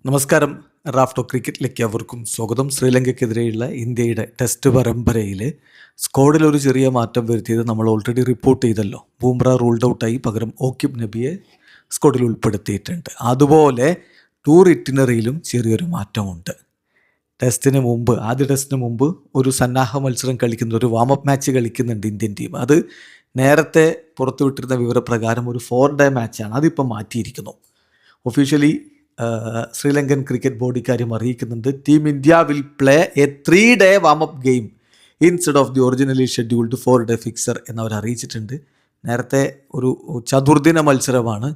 നമസ്കാരം. റാഫ്റ്റോ ക്രിക്കറ്റിലേക്ക് അവർക്കും സ്വാഗതം. ശ്രീലങ്കയ്ക്കെതിരെയുള്ള ഇന്ത്യയുടെ ടെസ്റ്റ് പരമ്പരയിൽ സ്ക്വാഡിൽ ഒരു ചെറിയ മാറ്റം വരുത്തിയത് നമ്മൾ ഓൾറെഡി റിപ്പോർട്ട് ചെയ്തല്ലോ. ബൂംറ റൂൾഡ് ഔട്ടായി, പകരം ഓക്കിബ് നബിയെ സ്ക്വാഡിൽ ഉൾപ്പെടുത്തിയിട്ടുണ്ട്. അതുപോലെ ടൂർ ഇറ്റിനറിയിലും ചെറിയൊരു മാറ്റമുണ്ട്. ആദ്യ ടെസ്റ്റിന് മുമ്പ് ഒരു സന്നാഹ മത്സരം കളിക്കുന്ന ഒരു വാമപ്പ് മാച്ച് കളിക്കുന്നുണ്ട് ഇന്ത്യൻ ടീം. അത് നേരത്തെ പുറത്തുവിട്ടിരുന്ന വിവരപ്രകാരം ഒരു 4-day മാച്ചാണ്. അതിപ്പോൾ മാറ്റിയിരിക്കുന്നു. ഒഫീഷ്യലി ശ്രീലങ്കൻ ക്രിക്കറ്റ് ബോർഡ് ഇക്കാര്യം അറിയിക്കുന്നുണ്ട്. Team India will play a 3-day warmup game instead of the originally scheduled 4-day fixture എന്നവർ അറിയിച്ചിട്ടുണ്ട്. നേരത്തെ ഒരു ചതുർദിന മത്സരമാണ്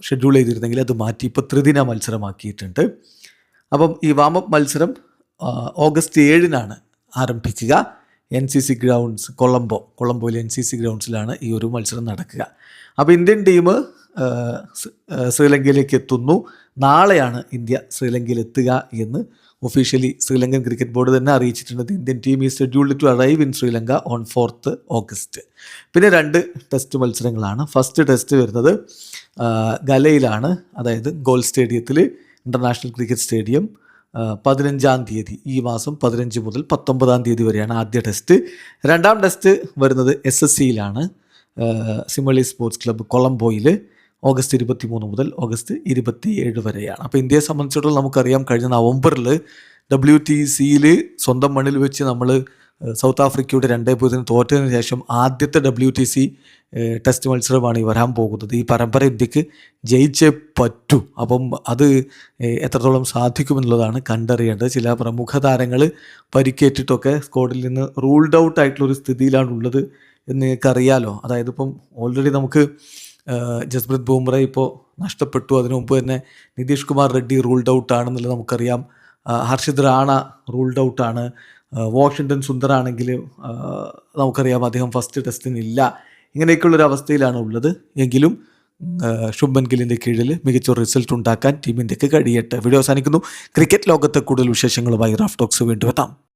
ഷെഡ്യൂൾ ചെയ്തിരുന്നെങ്കിൽ അത് മാറ്റി ഇപ്പോൾ ത്രിദിന മത്സരമാക്കിയിട്ടുണ്ട്. അപ്പം ഈ വാമപ്പ് മത്സരം ഓഗസ്റ്റ് 7 ആരംഭിക്കുക. NCC ഗ്രൗണ്ട്സ് കൊളംബോയിലെ NCC ഗ്രൗണ്ട്സിലാണ് ഈ ഒരു മത്സരം നടക്കുക. അപ്പോൾ ഇന്ത്യൻ ടീം ശ്രീലങ്കയിലേക്ക് എത്തുന്നു. നാളെയാണ് ഇന്ത്യ ശ്രീലങ്കയിൽ എത്തുക എന്ന് ഒഫീഷ്യലി ശ്രീലങ്കൻ ക്രിക്കറ്റ് ബോർഡ് തന്നെ അറിയിച്ചിട്ടുണ്ട്. ഇന്ത്യൻ ടീം ഈ scheduled to arrive in Sri Lanka on 4th August. പിന്നെ 2 ടെസ്റ്റ് മത്സരങ്ങളാണ്. ഫസ്റ്റ് ടെസ്റ്റ് വരുന്നത് ഗലയിലാണ്, അതായത് ഗോൾ സ്റ്റേഡിയത്തിൽ, ഇൻ്റർനാഷണൽ ക്രിക്കറ്റ് സ്റ്റേഡിയം. 15-ാം തീയതി, ഈ മാസം 15 മുതൽ 19-ാം തീയതി വരെയാണ് ആദ്യ ടെസ്റ്റ്. രണ്ടാം ടെസ്റ്റ് വരുന്നത് SSCയിലാണ്, സിമളി സ്പോർട്സ് ക്ലബ്ബ് കൊളംബോയിൽ, ഓഗസ്റ്റ് 23 മുതൽ ഓഗസ്റ്റ് 27 വരെയാണ്. അപ്പോൾ ഇന്ത്യയെ സംബന്ധിച്ചിടത്തോളം നമുക്കറിയാം, കഴിഞ്ഞ നവംബറിൽ WTCയിൽ സ്വന്തം മണ്ണിൽ വെച്ച് നമ്മൾ സൗത്ത് ആഫ്രിക്കയുടെ 2-0 തോറ്റതിന് ശേഷം ആദ്യത്തെ WTC ടെസ്റ്റ് മത്സരമാണ് ഈ വരാൻ പോകുന്നത്. ഈ പരമ്പര ഇന്ത്യക്ക് ജയിച്ചേ പറ്റൂ. അപ്പം അത് എത്രത്തോളം സാധിക്കുമെന്നുള്ളതാണ് കണ്ടറിയേണ്ടത്. ചില പ്രമുഖ താരങ്ങൾ പരിക്കേറ്റിട്ടൊക്കെ സ്ക്വാഡിൽ നിന്ന് റൂൾഡ് ഔട്ട് ആയിട്ടുള്ളൊരു സ്ഥിതിയിലാണുള്ളത് എന്ന് നിങ്ങൾക്കറിയാലോ. അതായത് ഇപ്പം ഓൾറെഡി നമുക്ക് ജസ്പ്രീത് ബൂംറ ഇപ്പോൾ നഷ്ടപ്പെട്ടു. അതിനു മുമ്പ് തന്നെ നിതീഷ് കുമാർ റെഡ്ഡി റൂൾഡ് ഔട്ട് ആണെന്നുള്ളത് നമുക്കറിയാം. ഹർഷിത് റാണ റൂൾഡ് ഔട്ടാണ്. വാഷിങ്ടൺ സുന്ദറാണെങ്കിൽ നമുക്കറിയാം അദ്ദേഹം ഫസ്റ്റ് ടെസ്റ്റിനില്ല. ഇങ്ങനെയൊക്കെയുള്ളൊരു അവസ്ഥയിലാണ് ഉള്ളത്. എങ്കിലും ശുഭൻ ഗില്ലിൻ്റെ കീഴിൽ മികച്ച റിസൾട്ട് ഉണ്ടാക്കാൻ ടീം ഇന്ത്യക്ക് കഴിയട്ടെ. വീഡിയോ അവസാനിക്കുന്നു. ക്രിക്കറ്റ് ലോകത്തെ കൂടുതൽ വിശേഷങ്ങളുമായി റാഫ് ടോക്സ് വീണ്ടും എത്താം.